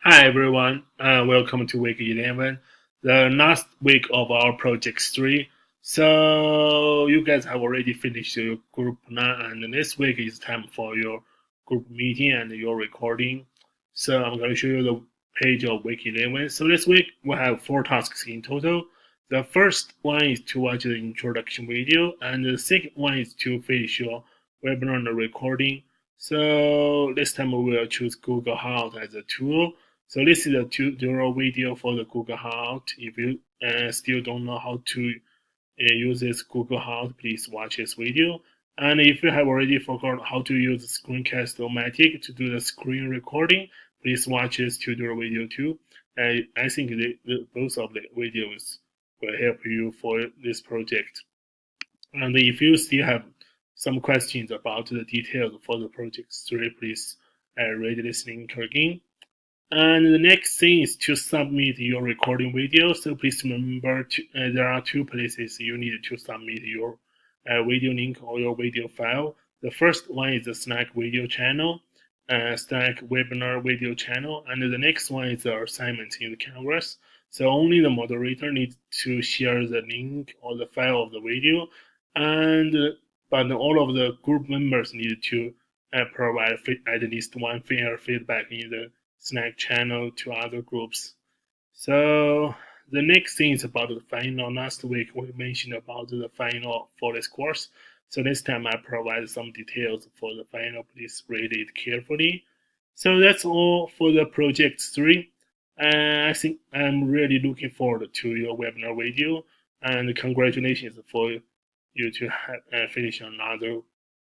Hi everyone, welcome to week 11, the last week of our project 3. So you guys have already finished your group now, and this week is time for your group meeting and your recording. So I'm going to show you the page of week 11. So this week we have 4 tasks in total. The first one is to watch the introduction video, and the second one is to finish your webinar recording. So this time we will choose Google Hangout as a tool. So this is a tutorial video for the Google Hangout. If you still don't know how to use this Google Hangout, please watch this video. And if you have already forgot how to use Screencast-O-Matic to do the screen recording, please watch this tutorial video too. I think both of the videos will help you for this project. And if you still have some questions about the details for the project 3, please read this link again. And the next thing is to submit your recording video. So please remember there are 2 places you need to submit your video link or your video file. The first one is the Slack video channel, Slack webinar video channel, and the next one is the assignment in the Canvas. So only the moderator needs to share the link or the file of the video, and but all of the group members need to provide at least one fair feedback in the Slack channel to other groups. So the next thing is about the final. Last week we mentioned about the final for this course. So this time I provide some details for the final. Please read it carefully. So that's all for the project 3. I think I'm really looking forward to your webinar video, and congratulations for you to finish another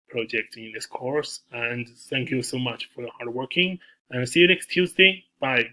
project in this course. And thank you so much for your hard working. And see you next Tuesday. Bye.